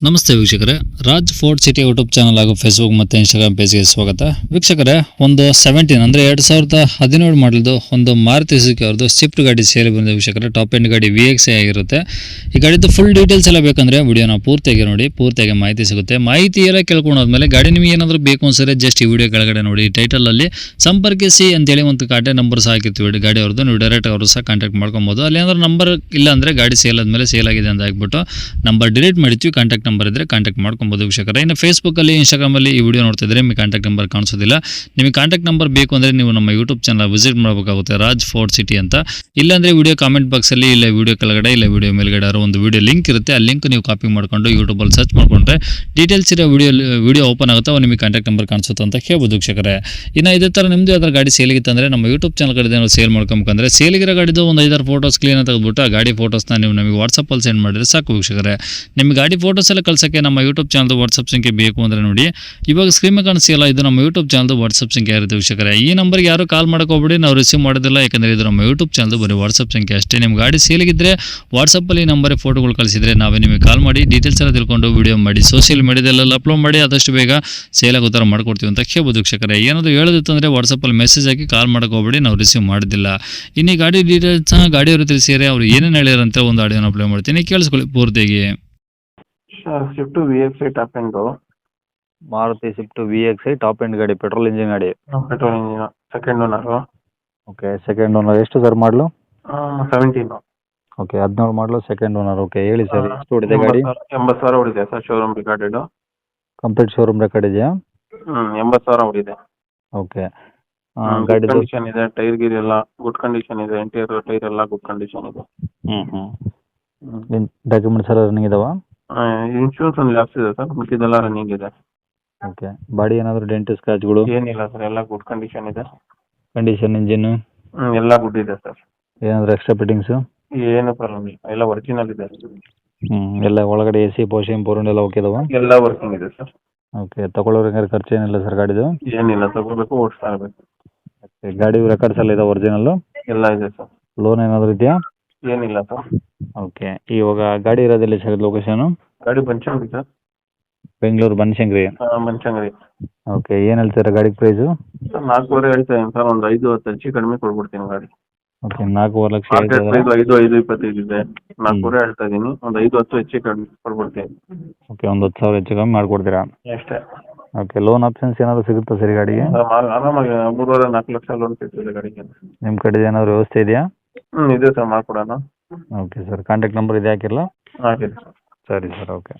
ನಮಸ್ತೆ ವೀಕ್ಷಕರೇ, Raj fort city YouTube channel ಹಾಗೂ ಫೇಸ್ಬುಕ್ ಮತ್ತು ಇನ್ಸ್ಟಾಗ್ರಾಮ್ ಪೇಜ್ಗೆ ಸ್ವಾಗತ. ವೀಕ್ಷಕರೇ, ಒಂದು 17 ಅಂದರೆ 2017 ಮಾಡಲ್ದು ಒಂದು ಮಾರುತಿ ಸುಜುಕಿ ಅವ್ರದ್ದು ಸ್ವಿಫ್ಟ್ ಗಾಡಿ ಸೇಲ್ ಬಂದಿದೆ ವೀಕ್ಷಕರೇ. ಟಾಪ್ ಎಂಡ್ ಗಾಡಿ VXI ಆಗಿರುತ್ತೆ. ಈ ಗಾಡಿದು ಫುಲ್ ಡೀಟೇಲ್ಸ್ ಎಲ್ಲ ಬೇಕಂದರೆ ವಿಡಿಯೋನ ಪೂರ್ತಿಯಾಗಿ ನೋಡಿ, ಪೂರ್ತಿಯಾಗಿ ಮಾಹಿತಿ ಸಿಗುತ್ತೆ. ಮಾಹಿತಿ ಎಲ್ಲ ಕೇಳ್ಕೊಂಡಾದ್ಮೇಲೆ ಗಾಡಿ ನಿಮಗೆ ಏನಾದರೂ ಬೇಕು ಅನ್ಸರೆ ಜಸ್ಟ್ ಈ ವಿಡಿಯೋ ಕೆಳಗಡೆ ನೋಡಿ, ಟೈಟಲಲ್ಲಿ ಸಂಪರ್ಕಿಸಿ ಅಂತೇಳಿ ಒಂದು ಕಾಂಟ್ಯಾಕ್ಟ್ ನಂಬರ್ ಸಹ ಹಾಕಿರ್ತೀವಿ ಗಾಡಿ ಅವ್ರದ್ದು. ನೀವು ಡೈರೆಕ್ಟ್ ಅವರು ಸಹ ಕಾಂಟ್ಯಾಕ್ಟ್ ಮಾಡ್ಕೊಬೋದು. ಅಲ್ಲಿ ಏನಾದರೂ ನಂಬರ್ ಇಲ್ಲ ಅಂದರೆ ಗಾಡಿ ಸೇಲ್ ಆದಮೇಲೆ ಸೇಲ್ ಆಗಿದೆ ಅಂತ ಹಾಕ್ಬಿಟ್ಟು ನಂಬರ್ ಡಿಲೀಟ್ ಮಾಡಿರ್ತೀವಿ. ಕಾಂಟ್ಯಾಕ್ಟ್ ನಂಬರ್ ಇದ್ದರೆ ಕಾಂಟ್ಯಾಕ್ಟ್ ಮಾಡ್ಕೊಬೋದು ವೀಕ್ಷಕರೇ. ಇನ್ನು ಫೇಸ್ಬುಕ್ಕಲ್ಲಿ ಇನ್ಸ್ಟಾಗ್ರಾಮಲ್ಲಿ ಈ ವಿಡಿಯೋ ನೋಡ್ತಿದ್ರೆ ನಿಮಗೆ ಕಾಂಟ್ಯಾಕ್ಟ್ ನಂಬರ್ ಕಾಣಿಸೋದಿಲ್ಲ. ನಿಮಗೆ ಕಾಂಟ್ಯಾಕ್ಟ್ ನಂಬರ್ ಬೇಕು ಅಂದರೆ ನೀವು ನಮ್ಮ ಯೂಟ್ಯೂಬ್ ಚಾನಲ್ ವಿಸಿಟ್ ಮಾಡಬೇಕಾಗುತ್ತೆ, ರಾಜ್ ಫೋರ್ಟ್ ಸಿಟಿ ಅಂತ. ಇಲ್ಲಾಂದರೆ ವಿಡಿಯೋ ಕಾಮೆಂಟ್ ಬಾಕ್ಸಲ್ಲಿ, ಇಲ್ಲ ವಿಡಿಯೋ ಕೆಳಗಡೆ, ಇಲ್ಲ ವಿಡಿಯೋ ಮೇಲ್ಗಡೆ ಒಂದು ವಿಡಿಯೋ ಲಿಂಕ್ ಇರುತ್ತೆ. ಆ ಲಿಂಕ್ ನೀವು ಕಾಪಿ ಮಾಡಿಕೊಂಡು ಯೂಟ್ಯೂಬಲ್ಲಿ ಸರ್ಚ್ ಮಾಡಿಕೊಂಡ್ರೆ ಡೀಟೇಲ್ಸ್ ಇರೋ ವಿಡಿಯೋ ಓಪನ್ ಆಗುತ್ತೆ. ಅವು ನಿಮಗೆ ಕಾಂಟ್ಯಾಕ್ಟ್ ನಂಬರ್ ಕಾಣಿಸುತ್ತೆ ಅಂತ ಹೇಳ್ಬೋದು ವೀಕ್ಷಕರೇ. ಇನ್ನು ಇದೇ ಥರ ನಿಮ್ಮದು ಯಾವ್ದಾರು ಗಾಡಿ ಸೇಲಿಗಿತ್ತು ಅಂದರೆ ನಮ್ಮ ಯೂಟ್ಯೂಬ್ ಚಾನಲ್ ಕಡೆ ನಾವು ಸೇಲ್ ಮಾಡ್ಕೊಬೇಕಂದ್ರೆ ಸೇಲಿಗಿರೋ ಗಾಡಿದು ಒಂದು 5-6 ಫೋಟೋಸ್ ಕ್ಲೀನ್ ತೆಗೆದುಬಿಟ್ಟು ಆ ಗಾಡಿ ಫೋಟೋಸ್ನ ನೀವು ನಮಗೆ ವಾಟ್ಸಪ್ಪಲ್ಲಿ ಸೆಂಡ್ ಮಾಡಿದ್ರೆ ಸಾಕು ವೀಕ್ಷಕರೇ. ನಿಮಗೆ ಗಾಡಿ ಫೋಟೋಸ್ ಎಲ್ಲ ಕಳ್ಸೋಕ್ಕೆ ನಮ್ಮ ಯೂಟ್ಯೂಬ್ ಚಾನಲ್ದು ವಾಟ್ಸಪ್ ಸಂಖ್ಯೆ ಬೇಕು ಅಂದರೆ ನೋಡಿ, ಇವಾಗ ಸ್ಕ್ರೀನ್ ಮೇಲೆ ಕಾಣಿಸ್ತಿಲ್ಲ, ಇದು ನಮ್ಮ ಯೂಟ್ಯೂಬ್ ಚಾನಲ್ದು ವಾಟ್ಸಪ್ ಸಂಖ್ಯೆ ಇರುತ್ತೆ ವೀಕ್ಷಕರೇ. ಈ ನಂಬರ್ಗೆ ಯಾರು ಕಾಲ್ ಹೋಗ್ಬೇಡಿ, ನಾವು ರಿಸೀವ್ ಮಾಡೋದಿಲ್ಲ. ಯಾಕಂದರೆ ಇದು ನಮ್ಮ ಯೂಟ್ಯೂಬ್ ಚಾನಲ್ದು ಬರೀ ವಾಟ್ಸಪ್ ಸಂಖ್ಯೆ ಅಷ್ಟೇ. ನಿಮ್ಮ ಗಾಡಿ ಸೇಲಿಗಿದ್ರೆ ವಾಟ್ಸಪ್ಪಲ್ಲಿ ನಂಬರಿಗೆ ಫೋಟೋಗಳು ಕಳಿಸಿದರೆ ನಾವೇ ನಿಮಗೆ ಕಾಲ್ ಮಾಡಿ ಡೀಟೇಲ್ಸ್ ಎಲ್ಲ ತಿಳ್ಕೊಂಡು ವಿಡಿಯೋ ಮಾಡಿ ಸೋಷಿಯಲ್ ಮೀಡಿಯಾದಲ್ಲೆಲ್ಲ ಅಪ್ಲೋಡ್ ಮಾಡಿ ಆದಷ್ಟು ಬೇಗ ಸೇಲ್ ಆಗೋ ಥರ ಮಾಡ್ಕೊಡ್ತೀವಿ ಅಂತ ಹೇಳ್ಬೋದು ವೀಕ್ಷಕರೇ. ಏನಾದರೂ ಹೇಳೋದಿತ್ತು ಅಂದರೆ ವಾಟ್ಸಪ್ಪಲ್ಲಿ ಮೆಸೇಜ್ ಹಾಕಿ ಕಾಲ್ ಹೋಗ್ಬೇಡಿ, ನಾವು ರಿಸೀವ್ ಮಾಡೋದಿಲ್ಲ. ಇನ್ನು ಈ ಗಾಡಿ ಡೀಟೇಲ್ಸ್ ಸಹ ಗಾಡಿಯವರು ತಿಳಿಸಿದರೆ ಅವ್ರು ಏನೇನು ಹೇಳ್ಯಾರಂತ ಒಂದು ಆಡಿಯೋನ ಅಪ್ಲೋಡ್ ಮಾಡ್ತೀನಿ, ಕೇಳಿಸ್ಕೊಳ್ಳಿ ಪೂರ್ತಿಯಾಗಿ. Swift VXI top end, Maruti Swift VXI top end ಗಾಡಿ, ಪೆಟ್ರೋಲ್ ಇಂಜಿನ್ ಗಾಡಿ. Petrol engine, second owner. Okay, second owner. ಎಷ್ಟು ಸರ್ ಮಾಡಲು? 17. ಓಕೆ, 17 ಮಾಡಲು, ಸೆಕೆಂಡ್ ಓನರ್. ಓಕೆ, ಹೇಳಿ ಸರ್, ಎಷ್ಟು ಹೊಡಿದೆ ಗಾಡಿ? 80,000 ಹೊಡಿದೆ sir, showroom recorded. Complete showroom record ಇದೆಯಾ? 80,000 ಹೊಡಿದೆ. ಓಕೆ, ಗಾಡಿ ಗಾಡಿ ಕಂಡೀಷನ್ ಇದೆ, ಟೈರ್ ಗೀರ್ ಎಲ್ಲ ಗುಡ್ ಕಂಡೀಷನ್ ಇದೆ, ಇಂಟೀರಿಯರ್ ಟೈರ್ ಎಲ್ಲ ಗುಡ್ ಕಂಡೀಷನ್ ಇದೆ. ಡಾಕ್ಯುಮೆಂಟ್ಸ್ ಎಲ್ಲ ರನ್ನಿಂಗ್ ಇದಾವ? ಇನ್ಶೂರೆನ್ಸ್ ಒಂದು ಲ್ಯಾಪ್ಸ್ ಇದೆ ಸರ್, ಮಿಕ್ಕಿದೆಲ್ಲ ರನ್ನಿಂಗ್ ಇದೆ. ಓಕೆ, ಬಾಡಿ ಏನಾದರೂ ಡೆಂಟ್ ಸ್ಕ್ರಾಚ್ಗಳು? ಏನಿಲ್ಲ ಸರ್, ಎಲ್ಲ ಗುಡ್ ಕಂಡೀಷನ್ ಇದೆ. ಕಂಡೀಷನ್, ಇಂಜಿನ್ ಎಲ್ಲ ಗುಡ್ ಇದೆ ಸರ್. ಏನಾದರೂ ಎಕ್ಸ್ಟ್ರಾ ಫಿಟ್ಟಿಂಗ್ಸು? ಏನು ಪ್ರಾಬ್ಲಮ್ ಇಲ್ಲ, ಎಲ್ಲ ಒರಿಜಿನಲ್ ಇದೆ. ಎಲ್ಲ ಒಳಗಡೆ AC ಪೋಷನ್ ಪೋರ್ನ್ ಎಲ್ಲ ಓಕೆ ಇದಾವ? ಎಲ್ಲ ವರ್ಕಿಂಗ್ ಇದೆ ಸರ್. ಓಕೆ, ತಗೊಳ್ಳೋರು ಹೆಂಗಾರೆ ಖರ್ಚು ಏನಿಲ್ಲ ಸರ್ ಗಾಡಿದು? ಏನಿಲ್ಲ, ತಗೋಬೇಕು, ಓಡಿಸ್ತಾ ಇರಬೇಕು. ಓಕೆ, ಗಾಡಿ ರೆಕಾರ್ಡ್ಸ್ ಎಲ್ಲ ಇದೆ ಒರಿಜಿನಲ್ಲು? ಎಲ್ಲ ಇದೆ ಸರ್. ಲೋನ್ ಏನಾದರೂ ಇದೆಯಾ? ಏನಿಲ್ಲ ಸರ್. ಓಕೆ, ಇವಾಗ ಗಾಡಿ ಇರೋದಿಲ್ಲ ಸರ್ ಲೊಕೇಶನು? ಗಾಡಿ ಬನಶಂಕರಿ ಸರ್. ಬೆಂಗಳೂರು ಬನಶಂಕರಿ. ಬನಶಂಕರಿ. ಓಕೆ, ಏನು ಹೇಳ್ತೀರಾ ಗಾಡಿ ಪ್ರೈಸು? ಸರ್ 4.5 ಹೇಳ್ತಾ ಇದ್ದೀನಿ ಸರ್, ಒಂದು 5-10 ಹೆಚ್ಚು ಕಡಿಮೆ ಕೊಡ್ಬಿಡ್ತೀನಿ ಗಾಡಿ. ಓಕೆ, 4.5 ಲಕ್ಷ ಮಾರ್ಕೆಟ್ ಹೇಳ್ತಿದ್ದೀರಾ? ಪ್ರೈಸ್ 5-25 ಇದೆ, 4.5 ಹೇಳ್ತಾ ಇದ್ದೀನಿ, ಒಂದು 5-10 ಹೆಚ್ಚು ಕಡಿಮೆ ಕೊಡ್ಬಿಡ್ತೀನಿ. ಓಕೆ, ಒಂದು 10,000 ಹೆಚ್ಚು ಕಮ್ಮಿ ಮಾಡಿಕೊಡ್ತೀರಾ? ಅಷ್ಟೇ. ಓಕೆ, ಲೋನ್ ಆಪ್ಷನ್ಸ್ ಏನಾದರೂ ಸಿಗುತ್ತಾ ಸರಿ ಗಾಡಿಗೆ? ಆರಾಮಾಗಿ 3.5-4 ಲಕ್ಷ ಲೋನ್ ಸಿಗ್ತದೆ ಗಾಡಿಗೆ. ನಿಮ್ಮ ಕಡೆ ಏನಾದರೂ ವ್ಯವಸ್ಥೆ ಇದೆಯಾ? ಇದೆ ಸರ್, ಮಾಡ್ಕೊಡೋಣ. ಓಕೆ ಸರ್, ಕಾಂಟ್ಯಾಕ್ಟ್ ನಂಬರ್ ಇದೆ ಹಾಕಿರಲ್ಲ? ಹಾಕಿದೆ ಸರ್. ಸರಿ ಸರ್, ಓಕೆ.